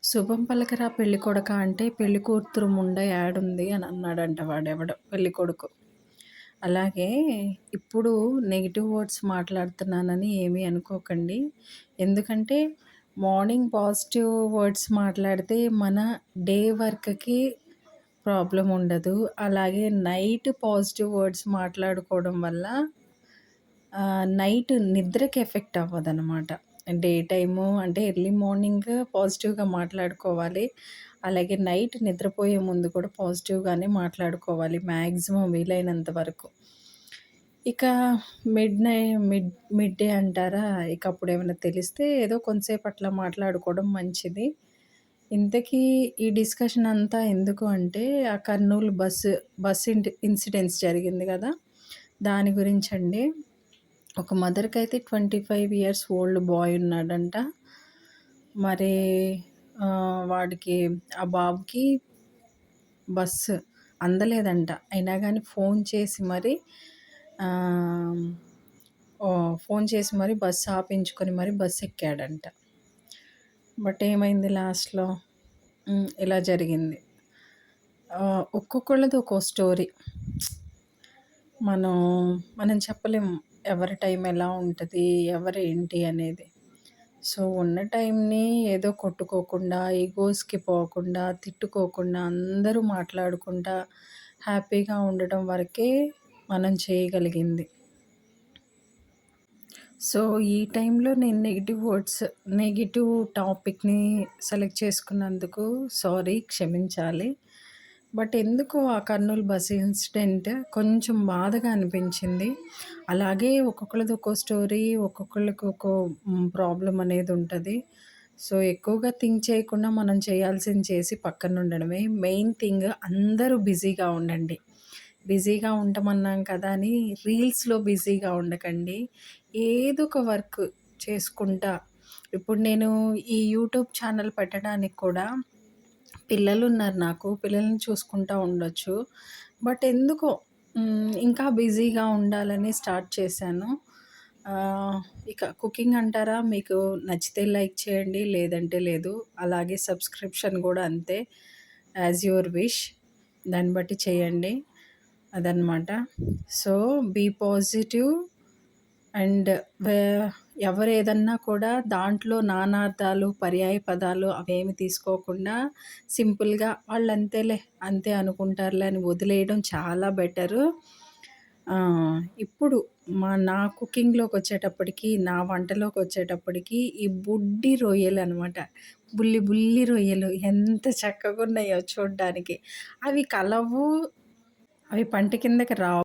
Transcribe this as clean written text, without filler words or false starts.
శుభం పలకరా పెళ్ళికొడకా అంటే పెళ్లి కూతురు ముండ యాడుంది అని అన్నాడంట వాడెవడో పెళ్ళికొడుకు. అలాగే ఇప్పుడు నెగెటివ్ వర్డ్స్ మాట్లాడుతున్నానని ఏమీ అనుకోకండి. ఎందుకంటే మార్నింగ్ పాజిటివ్ వర్డ్స్ మాట్లాడితే మన డే వర్క్‌కి ప్రాబ్లమ్ ఉండదు. అలాగే నైట్ పాజిటివ్ వర్డ్స్ మాట్లాడుకోవడం వల్ల నైట్ నిద్రకి ఎఫెక్ట్ అవ్వదనమాట. డే టైము అంటే ఎర్లీ మార్నింగ్ పాజిటివ్‌గా మాట్లాడుకోవాలి. అలాగే నైట్ నిద్రపోయే ముందు కూడా పాజిటివ్‌గానే మాట్లాడుకోవాలి మ్యాక్సిమం వీలైనంత వరకు. ఇక మిడ్ డే అంటారా? ఇక అప్పుడేమైనా తెలిస్తే ఏదో కొంతసేపు అట్లా మాట్లాడుకోవడం మంచిది. ఇంతకీ ఈ డిస్కషన్ అంతా ఎందుకు అంటే, ఆ కర్నూలు బస్ ఇన్సిడెంట్స్ జరిగింది గదా! దాని గురించండి. ఒక మదర్‌కైతే 25 ఇయర్స్ ఓల్డ్ బాయ్ ఉన్నాడంట. మరి వాడికి ఆ బాబుకి బస్సు అందలేదంట. అయినా గానీ ఆహ్, ఫోన్ చేసి మరి బస్సు ఆపించుకొని మరి బస్సెక్కాడంట. బట్ ఏమైంది లాస్ట్‌లో? ఇలా జరిగింది. ఒక్కొక్కళ్ళది ఒక్కో స్టోరీ. మనం మనం చెప్పలేం ఎవరి టైం ఎలా ఉంటది, ఎవరేంటి అనేది. సో, ఉన్న టైంని ఏదో కొట్టుకోకుండా, ఈగోస్‌కి పోకుండా, తిట్టుకోకుండా, అందరూ మాట్లాడుకుంటా హ్యాపీగా ఉండటం వరకే మనం చేయగలిగింది. సో, ఈ టైంలో నేను నెగెటివ్ టాపిక్‌ని సెలెక్ట్ చేసుకున్నందుకు సారీ, క్షమించాలి. బట్ ఎందుకో ఆ కర్నూలు బస్ ఇన్సిడెంట్ కొంచెం బాధగా అనిపించింది. అలాగే ఒక్కొక్కళ్ళది ఒక్కో స్టోరీ, ఒక్కొక్కళ్ళకి ఒక్కో ప్రాబ్లమ్ అనేది ఉంటది. సో, ఎక్కువగా థింక్ చేయకుండా మనం చేయాల్సింది చేసి పక్కనుండడమే. మెయిన్ థింగ్ అందరూ బిజీగా ఉండండి. బిజీగా ఉండమన్నాం కదా అని రీల్స్‌లో బిజీగా ఉండకండి. ఏదో ఒక వర్క్ చేసుకుంటా ఇప్పుడు నేను ఈ యూట్యూబ్ ఛానల్ పెట్టడానికి కూడా పిల్లలున్నారు నాకు. పిల్లల్ని చూసుకుంటా ఉండొచ్చు. బట్ ఎందుకో ఇంకా బిజీగా ఉండాలని స్టార్ట్ చేశాను. ఇక కుకింగ్ అంటారా? మీకు నచ్చితే లైక్ చేయండి. లేదంటే లేదు. అలాగే సబ్స్క్రిప్షన్ గూడా అంతే. As your wish. దాన్ని బట్టి చేయండి. అదనమాట. సో, బీ పాజిటివ్ అండ్ వే ఎవరేదన్నా కూడా దాంట్లో నానార్థాలు, పర్యాయ పదాలు అవేమి తీసుకోకుండా సింపుల్‌గా వాళ్ళంతేలే, అంతే అనుకుంటారులే అని వదిలేయడం చాలా బెటరు. ఇప్పుడు నా కుకింగ్‌లోకొచ్చేటప్పటికి, నా వంటలోకొచ్చేటప్పటికి ఈ బుడ్డి రొయ్యలనమాట. బుల్లి బుల్లి రొయ్యలు ఎంత చక్కగున్నాయో చూడ్డానికి. అవి కలవు, అవి పంట కిందకి రావు.